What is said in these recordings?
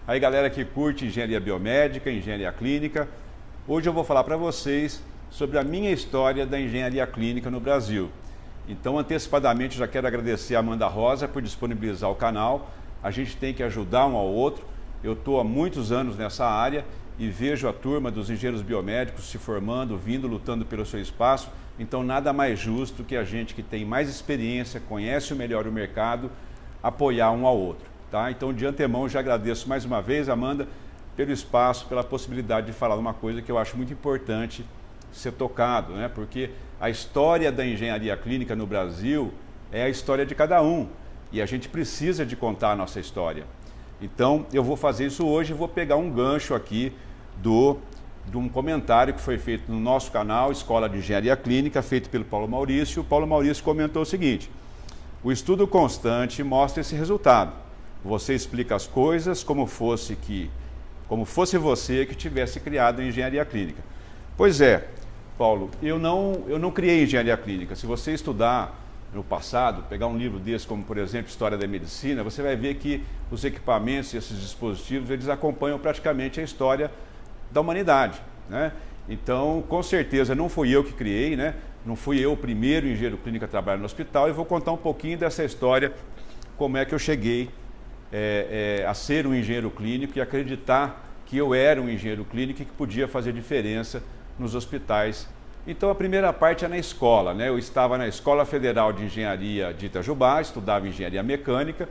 Aí galera que curte engenharia biomédica, engenharia clínica, hoje eu vou falar para vocês sobre a minha história da engenharia clínica no Brasil. Então antecipadamente já quero agradecer a Amanda Rosa por disponibilizar o canal. A gente tem que ajudar um ao outro. Eu estou há muitos anos nessa área e vejo a turma dos engenheiros biomédicos se formando, vindo, lutando pelo seu espaço. Então nada mais justo que a gente que tem mais experiência, conhece melhor o mercado, apoiar um ao outro. Tá? Então, de antemão, já agradeço mais uma vez, Amanda, pelo espaço, pela possibilidade de falar uma coisa que eu acho muito importante ser tocado, né? Porque a história da engenharia clínica no Brasil é a história de cada um e a gente precisa de contar a nossa história. Então, eu vou fazer isso hoje e vou pegar um gancho aqui de um comentário que foi feito no nosso canal, Escola de Engenharia Clínica, feito pelo Paulo Maurício. O Paulo Maurício comentou o seguinte: o estudo constante mostra esse resultado. Você explica as coisas como fosse você que tivesse criado a engenharia clínica. Pois é, Paulo, eu não criei engenharia clínica. Se você estudar no passado, pegar um livro desse, como por exemplo História da Medicina, você vai ver que os equipamentos e esses dispositivos, eles acompanham praticamente a história da humanidade, né? Então, com certeza, não fui eu que criei, né? Não fui eu o primeiro engenheiro clínico a trabalhar no hospital, e vou contar um pouquinho dessa história, como é que eu cheguei a ser um engenheiro clínico e acreditar que eu era um engenheiro clínico e que podia fazer diferença nos hospitais. Então a primeira parte é na escola, né? Eu estava na Escola Federal de Engenharia de Itajubá, estudava engenharia mecânica,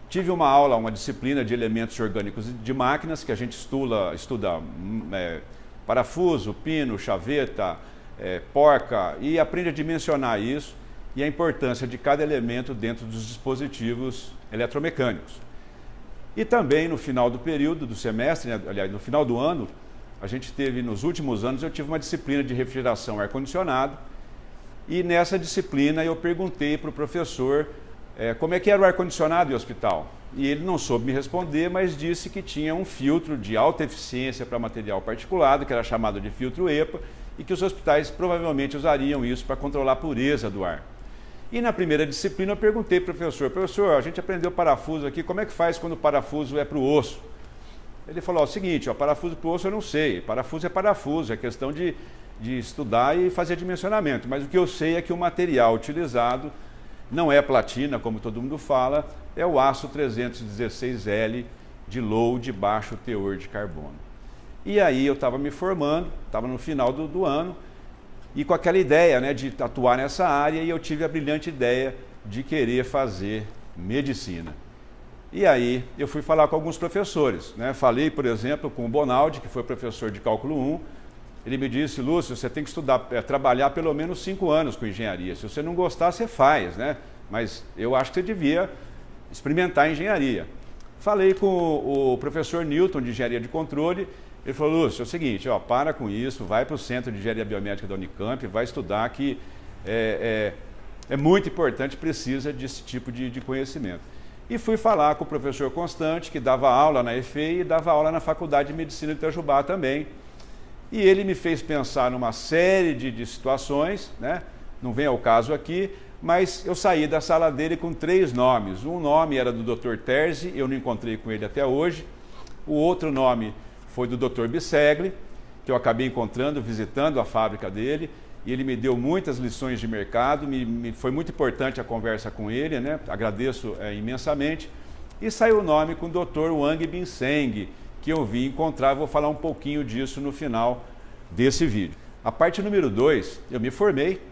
tive uma aula, uma disciplina de elementos orgânicos de máquinas, que a gente estuda parafuso, pino, chaveta, porca, e aprende a dimensionar isso e a importância de cada elemento dentro dos dispositivos eletromecânicos. E também no final do período, do semestre, né, aliás, no final do ano, a gente teve, nos últimos anos, eu tive uma disciplina de refrigeração ar-condicionado, e nessa disciplina eu perguntei para o professor como é que era o ar-condicionado em hospital. E ele não soube me responder, mas disse que tinha um filtro de alta eficiência para material particulado, que era chamado de filtro EPA, e que os hospitais provavelmente usariam isso para controlar a pureza do ar. E na primeira disciplina eu perguntei para o professor, a gente aprendeu parafuso aqui, como é que faz quando o parafuso é para o osso? Ele falou o seguinte: parafuso para o osso eu não sei, parafuso é parafuso, é questão de estudar e fazer dimensionamento, mas o que eu sei é que o material utilizado não é platina, como todo mundo fala, é o aço 316L de low, de baixo teor de carbono. E aí eu estava me formando, estava no final do ano, e com aquela ideia, né, de atuar nessa área, e eu tive a brilhante ideia de querer fazer medicina. E aí eu fui falar com alguns professores, né? Falei, por exemplo, com o Bonaldi, que foi professor de cálculo 1. Ele me disse: Lúcio, você tem que estudar, trabalhar pelo menos 5 anos com engenharia. Se você não gostar, você faz, né? Mas eu acho que você devia experimentar engenharia. Falei com o professor Newton, de engenharia de controle. Ele falou: Lúcio, é o seguinte, para com isso, vai para o Centro de Engenharia Biomédica da Unicamp, vai estudar, que é muito importante, precisa desse tipo de conhecimento. E fui falar com o professor Constante, que dava aula na EFEI e dava aula na Faculdade de Medicina de Itajubá também. E ele me fez pensar numa série de situações, né? Não vem ao caso aqui, mas eu saí da sala dele com 3 nomes. Um nome era do Dr. Terzi, eu não encontrei com ele até hoje. O outro nome foi do Dr. Bissegli, que eu acabei encontrando, visitando a fábrica dele, e ele me deu muitas lições de mercado, foi muito importante a conversa com ele, né? Agradeço imensamente. E saiu o nome com o Dr. Wang Binseng, que eu vim encontrar, vou falar um pouquinho disso no final desse vídeo. A parte número 2, eu me formei,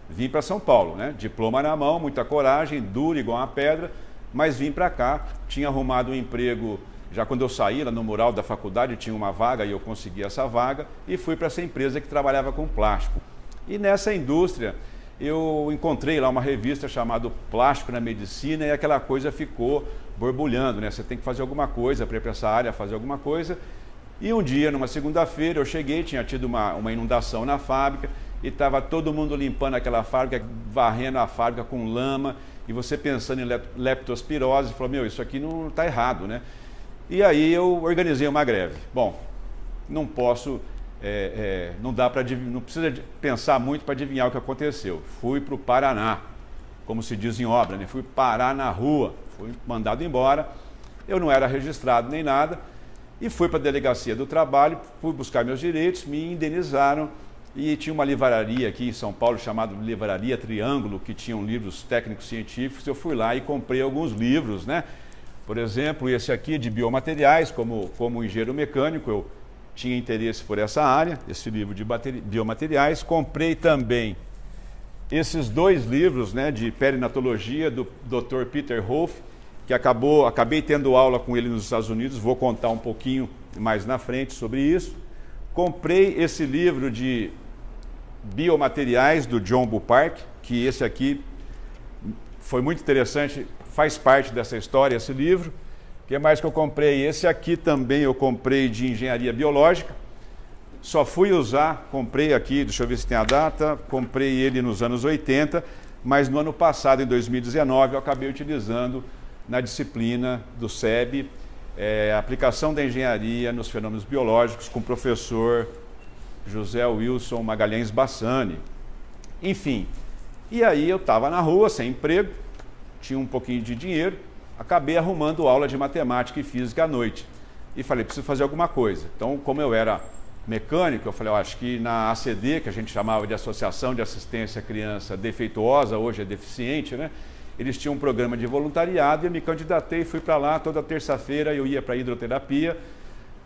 vim para São Paulo, né? Diploma na mão, muita coragem, duro igual uma pedra, mas vim para cá, tinha arrumado um emprego. Já quando eu saí lá no mural da faculdade, tinha uma vaga e eu consegui essa vaga e fui para essa empresa que trabalhava com plástico. E nessa indústria eu encontrei lá uma revista chamada Plástico na Medicina, e aquela coisa ficou borbulhando, né? Você tem que fazer alguma coisa para ir para essa área, fazer alguma coisa. E um dia, numa segunda-feira, eu cheguei, tinha tido uma inundação na fábrica e estava todo mundo limpando aquela fábrica, varrendo a fábrica com lama, e você pensando em leptospirose, falou: meu, isso aqui não está errado, né? E aí eu organizei uma greve. Bom, não posso, não precisa pensar muito para adivinhar o que aconteceu. Fui para o Paraná, como se diz em obra, né? Fui parar na rua, fui mandado embora. Eu não era registrado nem nada e fui para a delegacia do trabalho, fui buscar meus direitos, me indenizaram e tinha uma livraria aqui em São Paulo chamada Livraria Triângulo, que tinham livros técnicos científicos. Eu fui lá e comprei alguns livros, né? Por exemplo, esse aqui de biomateriais, como engenheiro mecânico, eu tinha interesse por essa área, esse livro de biomateriais. Comprei também esses dois livros, né, de perinatologia do Dr. Peter Hof, que acabei tendo aula com ele nos Estados Unidos, vou contar um pouquinho mais na frente sobre isso. Comprei esse livro de biomateriais do John Bupark, que esse aqui foi muito interessante, faz parte dessa história, esse livro. O que mais que eu comprei? Esse aqui também eu comprei de engenharia biológica. Só fui usar, comprei aqui, deixa eu ver se tem a data, comprei ele nos anos 80, mas no ano passado, em 2019, eu acabei utilizando na disciplina do SEB, aplicação da engenharia nos fenômenos biológicos, com o professor José Wilson Magalhães Bassani. Enfim, e aí eu estava na rua, sem emprego, tinha um pouquinho de dinheiro, acabei arrumando aula de matemática e física à noite. E falei, preciso fazer alguma coisa. Então, como eu era mecânico, eu falei, acho que na ACD, que a gente chamava de Associação de Assistência à Criança Defeituosa, hoje é deficiente, né? Eles tinham um programa de voluntariado e eu me candidatei, fui para lá, toda terça-feira eu ia para a hidroterapia,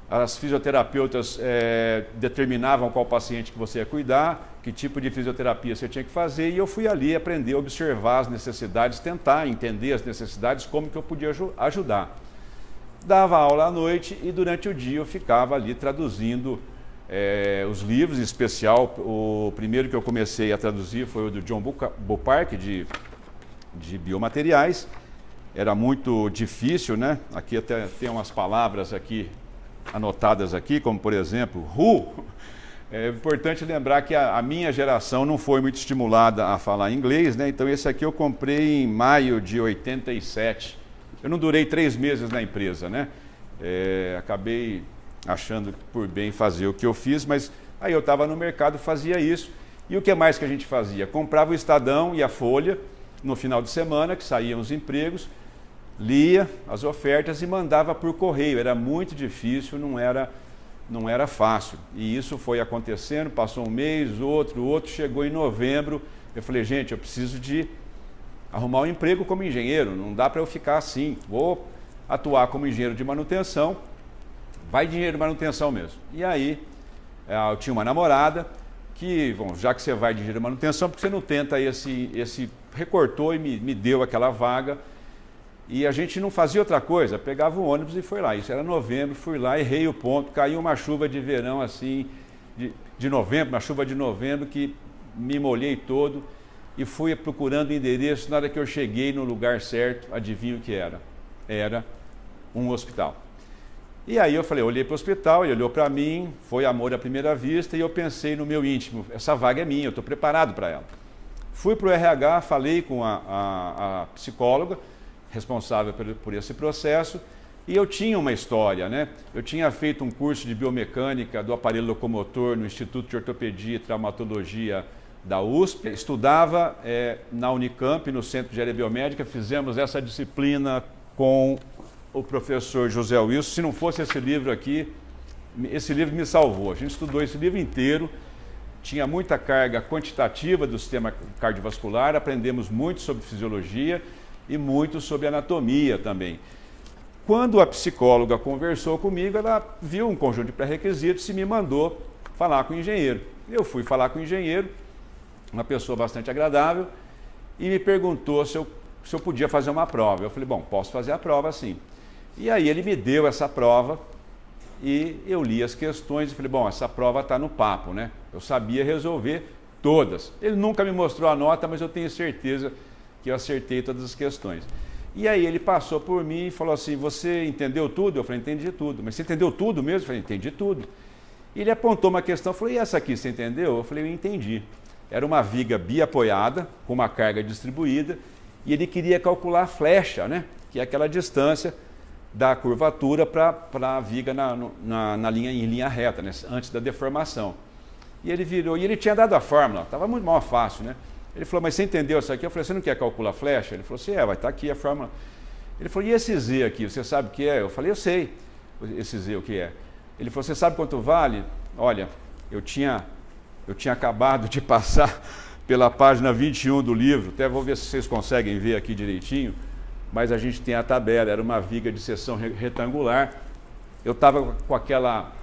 as fisioterapeutas determinavam qual paciente que você ia cuidar, que tipo de fisioterapia você tinha que fazer, e eu fui ali aprender, observar as necessidades, tentar entender as necessidades, como que eu podia ajudar. Dava aula à noite e durante o dia eu ficava ali traduzindo os livros, em especial o primeiro que eu comecei a traduzir foi o do John Bupark, de biomateriais. Era muito difícil, né? Aqui até tem umas palavras aqui anotadas aqui, como por exemplo, who. É importante lembrar que a minha geração não foi muito estimulada a falar inglês, né? Então esse aqui eu comprei em maio de 87. Eu não durei 3 meses na empresa, né? Acabei achando por bem fazer o que eu fiz, mas aí eu estava no mercado, fazia isso. E o que mais que a gente fazia? Comprava o Estadão e a Folha no final de semana, que saíam os empregos, lia as ofertas e mandava por correio. Era muito difícil, não era fácil. E isso foi acontecendo, passou um mês, outro, chegou em novembro. Eu falei, gente, eu preciso de arrumar um emprego como engenheiro, não dá para eu ficar assim, vou atuar como engenheiro de manutenção, vai de engenheiro de manutenção mesmo. E aí, eu tinha uma namorada que, bom, já que você vai de engenheiro de manutenção, porque você não tenta recortou e me deu aquela vaga, e a gente não fazia outra coisa, pegava o ônibus e foi lá. Isso era novembro, fui lá, errei o ponto, caiu uma chuva de verão assim, de novembro, uma chuva de novembro que me molhei todo e fui procurando o endereço. Na hora que eu cheguei no lugar certo, adivinha o que era? Era um hospital. E aí eu falei, olhei para o hospital, ele olhou para mim, foi amor à primeira vista, e eu pensei no meu íntimo, essa vaga é minha, eu estou preparado para ela. Fui para o RH, falei com a psicóloga responsável por esse processo, e eu tinha uma história, né? Eu tinha feito um curso de biomecânica do aparelho locomotor no Instituto de Ortopedia e Traumatologia da USP, estudava na Unicamp, no Centro de Engenharia Biomédica, fizemos essa disciplina com o professor José Wilson. Se não fosse esse livro aqui, esse livro me salvou. A gente estudou esse livro inteiro, tinha muita carga quantitativa do sistema cardiovascular, aprendemos muito sobre fisiologia e muito sobre anatomia também. Quando a psicóloga conversou comigo, ela viu um conjunto de pré-requisitos e me mandou falar com o engenheiro. Eu fui falar com o engenheiro, uma pessoa bastante agradável, e me perguntou se eu podia fazer uma prova. Eu falei, bom, posso fazer a prova sim. E aí ele me deu essa prova e eu li as questões e falei, bom, essa prova está no papo, né? Eu sabia resolver todas. Ele nunca me mostrou a nota, mas eu tenho certeza que eu acertei todas as questões. E aí ele passou por mim e falou assim, você entendeu tudo? Eu falei, entendi tudo. Mas você entendeu tudo mesmo? Eu falei, entendi tudo. E ele apontou uma questão, falou, e essa aqui você entendeu? Eu falei, eu entendi. Era uma viga biapoiada, com uma carga distribuída, e ele queria calcular a flecha, né? Que é aquela distância da curvatura para a viga em linha reta, né? Antes da deformação. E ele virou, e ele tinha dado a fórmula, estava muito mal fácil, né? Ele falou, mas você entendeu isso aqui? Eu falei, você não quer calcular a flecha? Ele falou assim, vai estar aqui a fórmula. Ele falou, e esse Z aqui, você sabe o que é? Eu falei, eu sei esse Z o que é. Ele falou, você sabe quanto vale? Olha, eu tinha acabado de passar pela página 21 do livro, até vou ver se vocês conseguem ver aqui direitinho, mas a gente tem a tabela, era uma viga de seção retangular, eu estava com aquela,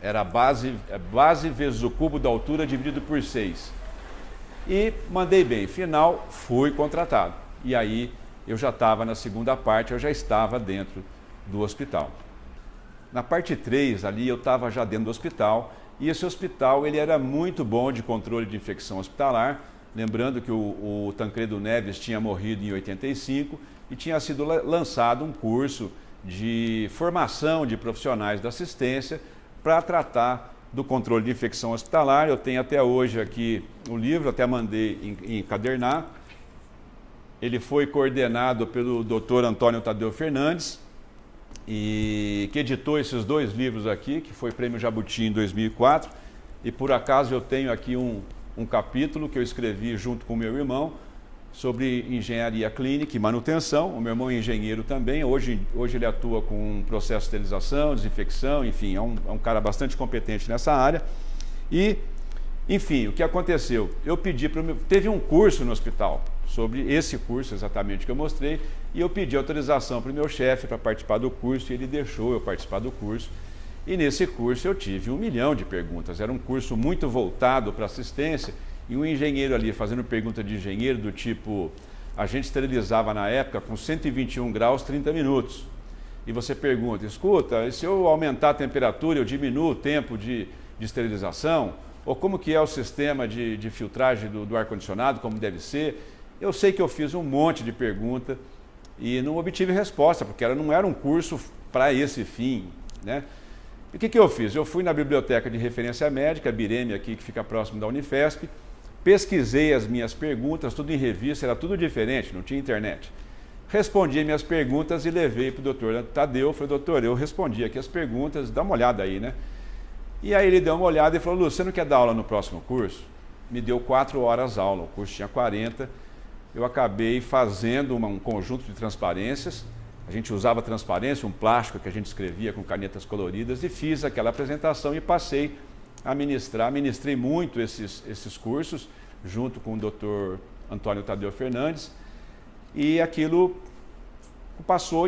era base vezes o cubo da altura dividido por 6. E mandei bem, final, fui contratado. E aí eu já estava na segunda parte, eu já estava dentro do hospital. Na parte 3, ali eu estava já dentro do hospital, e esse hospital ele era muito bom de controle de infecção hospitalar, lembrando que o Tancredo Neves tinha morrido em 85 e tinha sido lançado um curso de formação de profissionais da assistência para tratar do controle de infecção hospitalar. Eu tenho até hoje aqui o livro, até mandei encadernar. Ele foi coordenado pelo Dr. Antônio Tadeu Fernandes, e que editou esses 2 livros aqui, que foi Prêmio Jabuti em 2004, e por acaso eu tenho aqui um capítulo que eu escrevi junto com o meu irmão sobre engenharia clínica e manutenção. O meu irmão é engenheiro também, hoje ele atua com processo de esterilização, desinfecção, enfim, é um cara bastante competente nessa área. E, enfim, o que aconteceu? Eu pedi para o meu... Teve um curso no hospital, sobre esse curso exatamente que eu mostrei, e eu pedi autorização para o meu chefe para participar do curso, e ele deixou eu participar do curso. E nesse curso eu tive 1 milhão de perguntas, era um curso muito voltado para assistência, e um engenheiro ali fazendo pergunta de engenheiro do tipo, a gente esterilizava na época com 121 graus 30 minutos. E você pergunta, escuta, e se eu aumentar a temperatura, eu diminuo o tempo de esterilização? Ou como que é o sistema de filtragem do ar-condicionado, como deve ser? Eu sei que eu fiz um monte de pergunta e não obtive resposta, porque não era um curso para esse fim, né? E o que eu fiz? Eu fui na biblioteca de referência médica, a Bireme aqui, que fica próximo da Unifesp, pesquisei as minhas perguntas, tudo em revista, era tudo diferente, não tinha internet. Respondi minhas perguntas e levei para o doutor Tadeu, falei, doutor, eu respondi aqui as perguntas, dá uma olhada aí, né? E aí ele deu uma olhada e falou, Lúcio, você não quer dar aula no próximo curso? Me deu 4 horas aula, o curso tinha 40, eu acabei fazendo um conjunto de transparências, a gente usava transparência, um plástico que a gente escrevia com canetas coloridas, e fiz aquela apresentação e passei a ministrei muito esses cursos, junto com o Dr. Antônio Tadeu Fernandes, e aquilo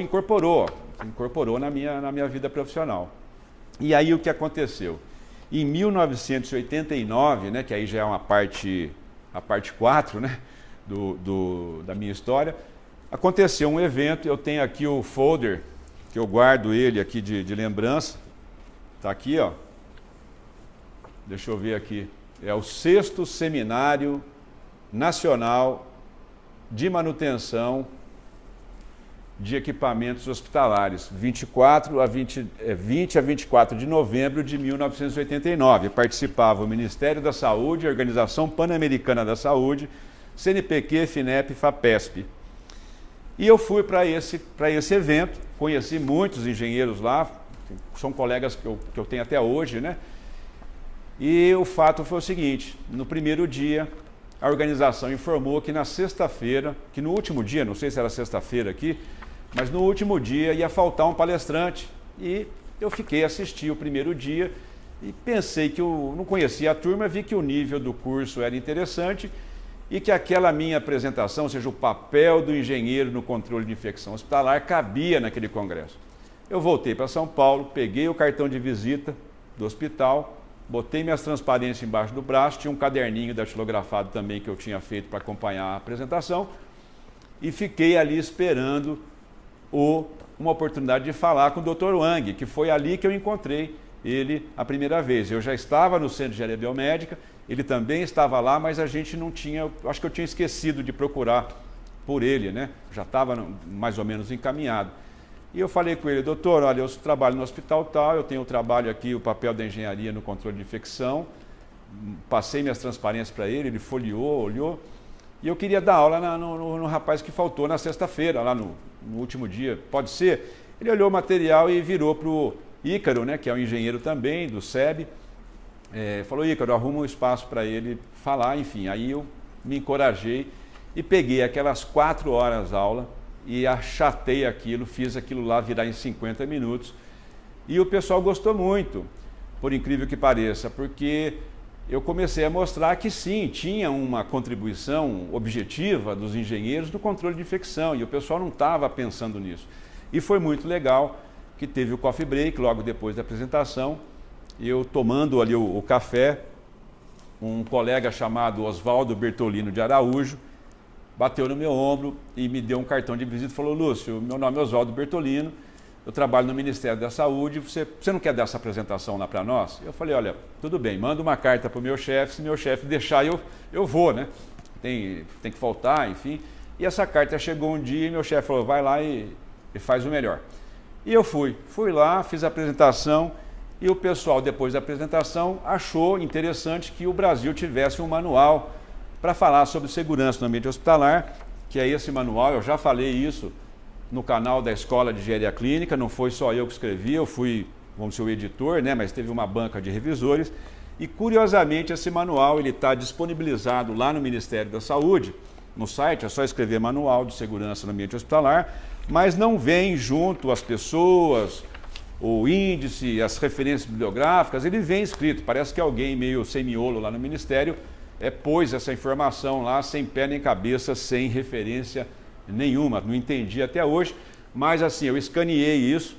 incorporou na minha vida profissional. E aí o que aconteceu? Em 1989, né, que aí já é a parte 4, né, da minha história, aconteceu um evento. Eu tenho aqui o folder, que eu guardo ele aqui de lembrança, está aqui, ó. Deixa eu ver aqui, é o 6º Seminário Nacional de Manutenção de Equipamentos Hospitalares, 20 a 24 de novembro de 1989. Participavam o Ministério da Saúde, a Organização Pan-Americana da Saúde, CNPq, FINEP e FAPESP. E eu fui para esse evento, conheci muitos engenheiros lá, são colegas que eu tenho até hoje, né? E o fato foi o seguinte, no primeiro dia, a organização informou que na sexta-feira, que no último dia, não sei se era sexta-feira aqui, mas no último dia ia faltar um palestrante. E eu fiquei a assistir o primeiro dia e pensei que eu não conhecia a turma, vi que o nível do curso era interessante e que aquela minha apresentação, ou seja, o papel do engenheiro no controle de infecção hospitalar, cabia naquele congresso. Eu voltei para São Paulo, peguei o cartão de visita do hospital, botei minhas transparências embaixo do braço, tinha um caderninho datilografado também que eu tinha feito para acompanhar a apresentação, e fiquei ali esperando uma oportunidade de falar com o Dr. Wang, que foi ali que eu encontrei ele a primeira vez. Eu já estava no Centro de Engenharia Biomédica, ele também estava lá, mas a gente não tinha, acho que eu tinha esquecido de procurar por ele, né? Já estava mais ou menos encaminhado. E eu falei com ele, doutor, olha, eu trabalho no hospital tal, eu tenho o trabalho aqui, o papel da engenharia no controle de infecção, passei minhas transparências para ele, ele folheou, olhou, e eu queria dar aula no rapaz que faltou na sexta-feira, lá no último dia, pode ser? Ele olhou o material e virou para o Ícaro, né, que é um engenheiro também, do SEB, falou, Ícaro, arruma um espaço para ele falar, enfim, aí eu me encorajei e peguei aquelas 4 horas aula e achatei aquilo, fiz aquilo lá virar em 50 minutos. E o pessoal gostou muito, por incrível que pareça, porque eu comecei a mostrar que sim, tinha uma contribuição objetiva dos engenheiros no controle de infecção, e o pessoal não estava pensando nisso. E foi muito legal que teve o coffee break logo depois da apresentação, eu tomando ali o café, um colega chamado Oswaldo Bertolino de Araújo bateu no meu ombro e me deu um cartão de visita e falou: Lúcio, meu nome é Oswaldo Bertolino, eu trabalho no Ministério da Saúde, você não quer dar essa apresentação lá para nós? Eu falei: olha, tudo bem, manda uma carta para o meu chefe, se meu chefe deixar eu vou, né? Tem que faltar, enfim. E essa carta chegou um dia e meu chefe falou: vai lá e faz o melhor. E eu fui lá, fiz a apresentação e o pessoal, depois da apresentação, achou interessante que o Brasil tivesse um manual para falar sobre segurança no ambiente hospitalar, que é esse manual. Eu já falei isso no canal da Escola de Engenharia Clínica, não foi só eu que escrevi, eu fui, vamos dizer, o editor, né, mas teve uma banca de revisores. E, curiosamente, esse manual está disponibilizado lá no Ministério da Saúde, no site, é só escrever Manual de Segurança no Ambiente Hospitalar, mas não vem junto as pessoas, o índice, as referências bibliográficas, ele vem escrito. Parece que alguém meio sem miolo lá no Ministério pôs essa informação lá sem pé nem cabeça, sem referência nenhuma. Não entendi até hoje, mas assim, eu escaneei isso,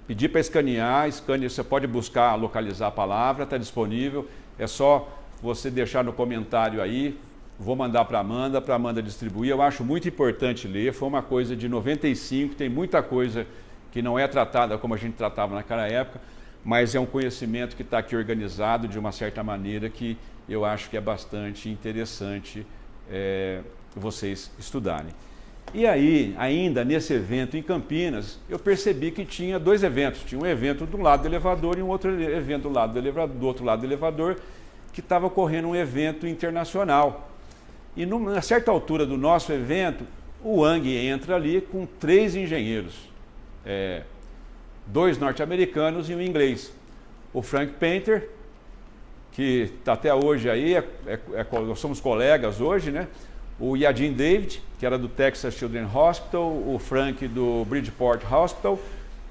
pedi para escanear, você pode buscar, localizar a palavra, está disponível, é só você deixar no comentário aí, vou mandar para a Amanda distribuir. Eu acho muito importante ler, foi uma coisa de 95, tem muita coisa que não é tratada como a gente tratava naquela época, mas é um conhecimento que está aqui organizado de uma certa maneira que eu acho que é bastante interessante vocês estudarem. E aí, ainda nesse evento em Campinas, eu percebi que tinha dois eventos. Tinha um evento do lado do elevador e um outro evento do outro lado do elevador, que estava ocorrendo um evento internacional. E numa certa altura do nosso evento, o Wang entra ali com 3 engenheiros, 2 norte-americanos e um inglês. O Frank Painter, que está até hoje aí, nós somos colegas hoje, né? O Yadin David, que era do Texas Children's Hospital, o Frank do Bridgeport Hospital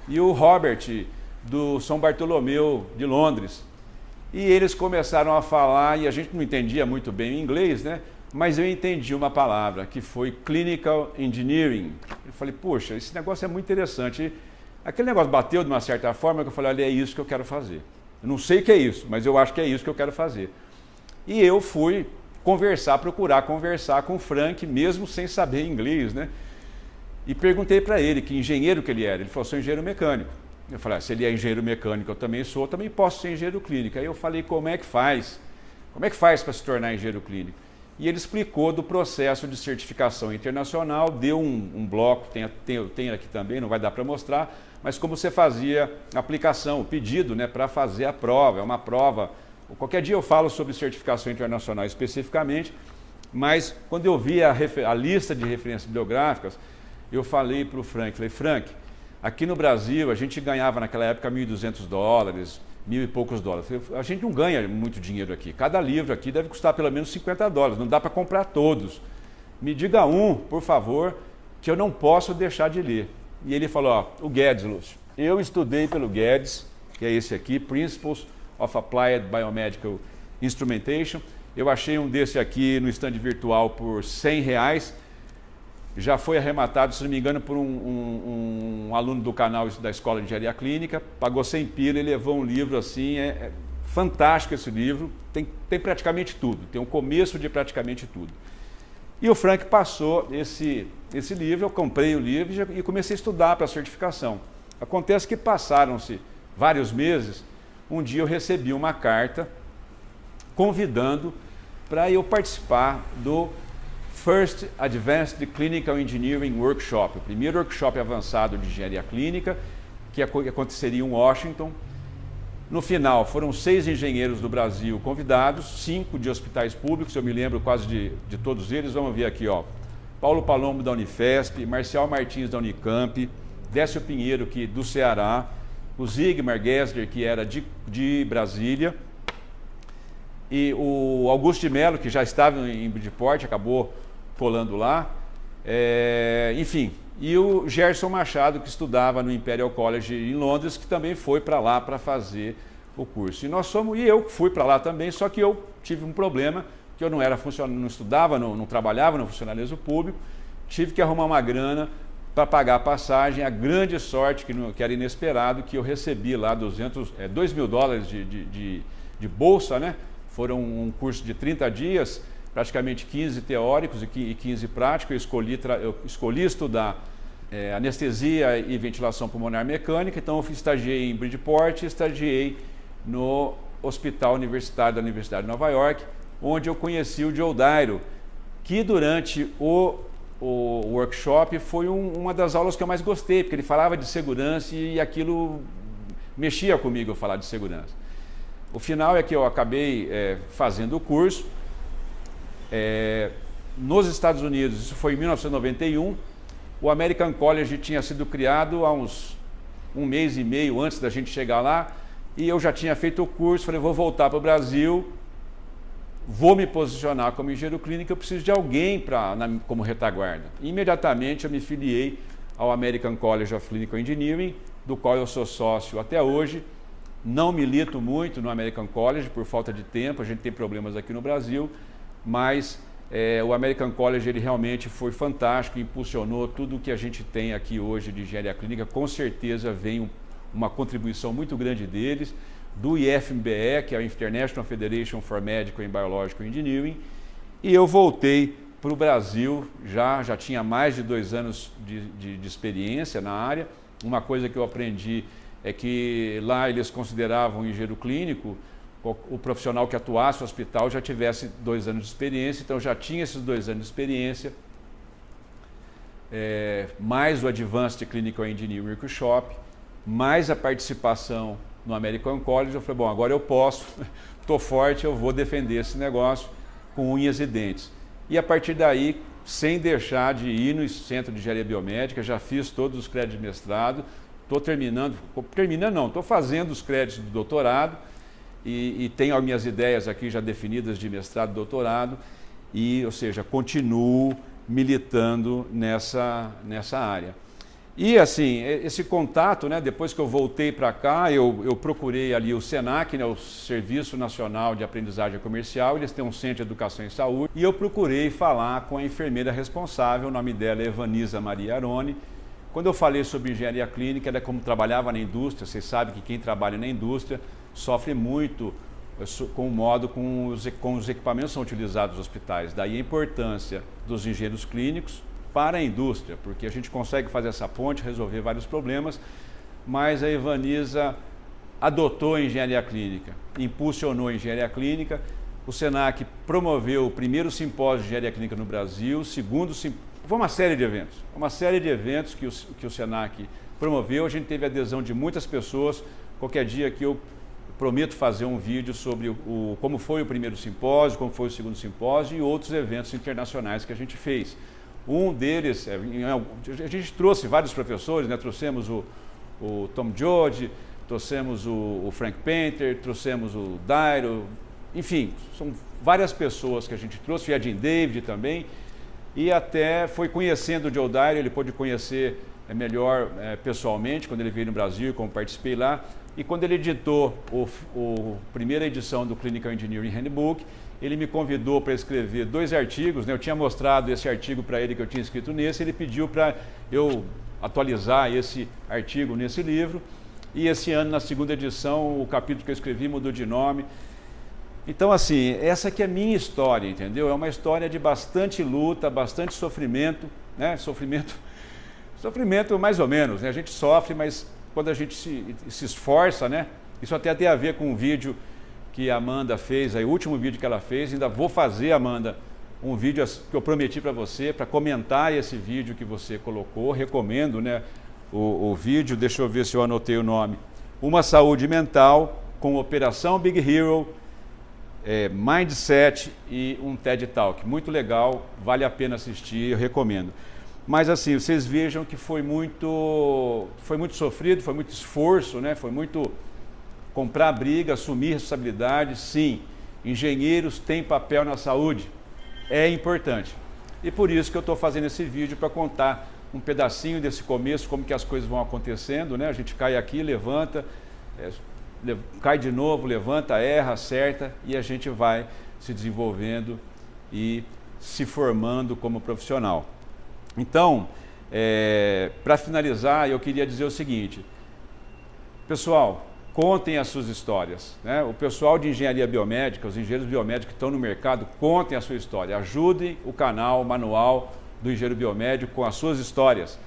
e o Robert do São Bartolomeu de Londres. E eles começaram a falar, e a gente não entendia muito bem o inglês, né? Mas eu entendi uma palavra, que foi Clinical Engineering. Eu falei: poxa, esse negócio é muito interessante. Aquele negócio bateu de uma certa forma que eu falei: olha, é isso que eu quero fazer. Eu não sei o que é isso, mas eu acho que é isso que eu quero fazer. E eu fui procurar conversar com o Frank, mesmo sem saber inglês, né? E perguntei para ele que engenheiro que ele era. Ele falou: sou engenheiro mecânico. Eu falei: se ele é engenheiro mecânico, eu também sou, também posso ser engenheiro clínico. Aí eu falei: como é que faz? Como é que faz para se tornar engenheiro clínico? E ele explicou do processo de certificação internacional, deu um bloco, tem aqui também, não vai dar para mostrar, mas como você fazia a aplicação, o pedido, né, para fazer a prova. É uma prova. Qualquer dia eu falo sobre certificação internacional especificamente, mas quando eu vi a lista de referências bibliográficas, eu falei para o Frank, Frank, aqui no Brasil a gente ganhava naquela época $1.200, $1.000 e poucos. A gente não ganha muito dinheiro aqui, cada livro aqui deve custar pelo menos $50, não dá para comprar todos. Me diga um, por favor, que eu não posso deixar de ler. E ele falou: ó, o Guedes, Lúcio. Eu estudei pelo Guedes, que é esse aqui, Principles of Applied Biomedical Instrumentation. Eu achei um desse aqui no stand virtual por R$100. Já foi arrematado, se não me engano, por um aluno do canal da Escola de Engenharia Clínica. Pagou 100 pila e levou um livro assim. É fantástico esse livro. Tem praticamente tudo. Tem um começo de praticamente tudo. E o Frank passou esse livro. Eu comprei o livro e comecei a estudar para a certificação. Acontece que passaram-se vários meses. Um dia eu recebi uma carta convidando para eu participar do First Advanced Clinical Engineering Workshop, o primeiro workshop avançado de engenharia clínica, que aconteceria em Washington. No final, foram 6 engenheiros do Brasil convidados, 5 de hospitais públicos, eu me lembro quase de todos eles. Vamos ver aqui, ó. Paulo Palombo da Unifesp, Marcial Martins da Unicamp, Décio Pinheiro, que do Ceará, o Zigmar Gessler, que era de Brasília, e o Augusto de Mello, que já estava em Bridgeport, acabou colando lá, Enfim, e o Gerson Machado, que estudava no Imperial College em Londres, que também foi para lá para fazer o curso. E eu fui para lá também, só que eu tive um problema, que eu não era funcionário, não estudava, não trabalhava no funcionalismo público, tive que arrumar uma grana para pagar a passagem. A grande sorte, que era inesperado, que eu recebi lá $2.000 de bolsa, né? Foram um curso de 30 dias, praticamente 15 teóricos e 15 práticos. Eu escolhi estudar anestesia e ventilação pulmonar mecânica, então eu estagiei em Bridgeport e estagiei no Hospital Universitário da Universidade de Nova York, onde eu conheci o Joe Dairo, que durante o workshop foi uma das aulas que eu mais gostei, porque ele falava de segurança e aquilo mexia comigo, eu falar de segurança. O final é que eu acabei fazendo o curso nos Estados Unidos. Isso foi em 1991. O American College tinha sido criado há uns um mês e meio antes da gente chegar lá, e eu já tinha feito o curso. Falei, vou voltar para o Brasil, vou me posicionar como engenheiro clínico, eu preciso de alguém como retaguarda. Imediatamente eu me filiei ao American College of Clinical Engineering, do qual eu sou sócio até hoje. Não milito muito no American College por falta de tempo, a gente tem problemas aqui no Brasil, mas o American College ele realmente foi fantástico, impulsionou tudo o que a gente tem aqui hoje de engenharia clínica. Com certeza vem uma contribuição muito grande deles, do IFMBE, que é a International Federation for Medical and Biological Engineering, e eu voltei para o Brasil, já tinha mais de 2 anos de experiência na área. Uma coisa que eu aprendi é que lá eles consideravam engenheiro clínico o profissional que atuasse no hospital já tivesse 2 anos de experiência, então já tinha esses 2 anos de experiência, mais o Advanced Clinical Engineering Workshop, mais a participação no American College. Eu falei, bom, agora eu posso, estou forte, eu vou defender esse negócio com unhas e dentes. E a partir daí, sem deixar de ir no Centro de Engenharia Biomédica, já fiz todos os créditos de mestrado, estou fazendo os créditos do doutorado e tenho as minhas ideias aqui já definidas de mestrado e doutorado, ou seja, continuo militando nessa área. E assim, esse contato, né, depois que eu voltei para cá, eu procurei ali o SENAC, né, o Serviço Nacional de Aprendizagem Comercial. Eles têm um centro de educação em saúde, e eu procurei falar com a enfermeira responsável. O nome dela é Evaniza Maria Aroni. Quando eu falei sobre engenharia clínica, ela como trabalhava na indústria, vocês sabem que quem trabalha na indústria sofre muito com o modo com os equipamentos são utilizados nos hospitais. Daí a importância dos engenheiros clínicos para a indústria, porque a gente consegue fazer essa ponte, resolver vários problemas, mas a Evaniza adotou a engenharia clínica, impulsionou a engenharia clínica. O SENAC promoveu o primeiro simpósio de engenharia clínica no Brasil, o segundo simpósio. Foi uma série de eventos que o SENAC promoveu. A gente teve adesão de muitas pessoas. Qualquer dia que eu prometo fazer um vídeo sobre como foi o primeiro simpósio, como foi o segundo simpósio e outros eventos internacionais que a gente fez. Um deles, a gente trouxe vários professores, né? Trouxemos o Tom George, trouxemos o Frank Painter, trouxemos o Dairo, enfim, são várias pessoas que a gente trouxe, o Edin David também, e até foi conhecendo o Joe Dairo. Ele pôde conhecer melhor pessoalmente quando ele veio no Brasil, como participei lá. E quando ele editou a primeira edição do Clinical Engineering Handbook, ele me convidou para escrever 2 artigos, né? Eu tinha mostrado esse artigo para ele que eu tinha escrito nesse, ele pediu para eu atualizar esse artigo nesse livro, e esse ano, na segunda edição, o capítulo que eu escrevi mudou de nome. Então, assim, essa aqui é a minha história, entendeu? É uma história de bastante luta, bastante sofrimento, né? Sofrimento mais ou menos, né? A gente sofre, mas quando a gente se esforça, né? Isso até tem a ver com um vídeo que a Amanda fez, aí, o último vídeo que ela fez. Ainda vou fazer, Amanda, um vídeo que eu prometi para você, para comentar esse vídeo que você colocou. Recomendo, né, o vídeo. Deixa eu ver se eu anotei o nome. Uma saúde mental com Operação Big Hero, Mindset e um TED Talk. Muito legal, vale a pena assistir, eu recomendo. Mas assim, vocês vejam que foi muito sofrido, foi muito esforço, né? Foi muito comprar briga, assumir responsabilidade. Sim, engenheiros têm papel na saúde, é importante. E por isso que eu estou fazendo esse vídeo, para contar um pedacinho desse começo, como que as coisas vão acontecendo, né? A gente cai aqui, levanta, cai de novo, levanta, erra, acerta, e a gente vai se desenvolvendo e se formando como profissional. Então, para finalizar, eu queria dizer o seguinte: pessoal, contem as suas histórias, né? O pessoal de engenharia biomédica, os engenheiros biomédicos que estão no mercado, contem a sua história, ajudem o canal, o manual do engenheiro biomédico com as suas histórias.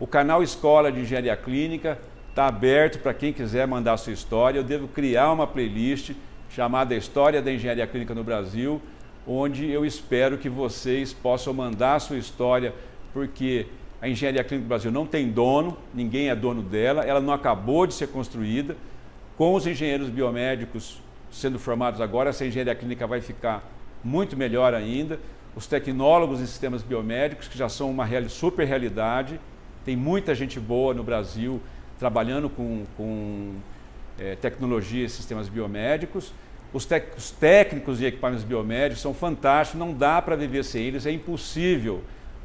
O canal Escola de Engenharia Clínica está aberto para quem quiser mandar a sua história. Eu devo criar uma playlist chamada História da Engenharia Clínica no Brasil, onde eu espero que vocês possam mandar a sua história, porque a Engenharia Clínica do Brasil não tem dono, ninguém é dono dela, ela não acabou de ser construída. Com os engenheiros biomédicos sendo formados agora, essa engenharia clínica vai ficar muito melhor ainda. Os tecnólogos em sistemas biomédicos, que já são uma super realidade, tem muita gente boa no Brasil trabalhando com tecnologia e sistemas biomédicos. Os técnicos de equipamentos biomédicos são fantásticos, não dá para viver sem eles, é impossível.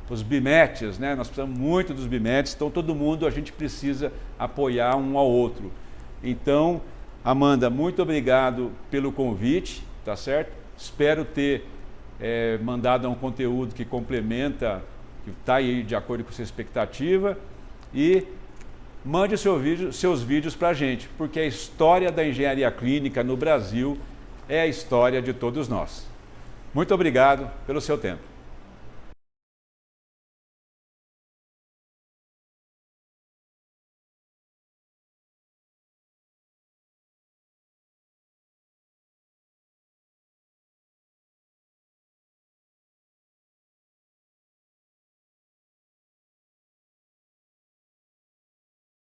Os BIMETs, né? Nós precisamos muito dos BIMETs, então todo mundo, a gente precisa apoiar um ao outro. Então, Amanda, muito obrigado pelo convite, tá certo? Espero ter mandado um conteúdo que complementa, que está aí de acordo com a sua expectativa, e mande seus vídeos para a gente, porque a história da engenharia clínica no Brasil é a história de todos nós. Muito obrigado pelo seu tempo.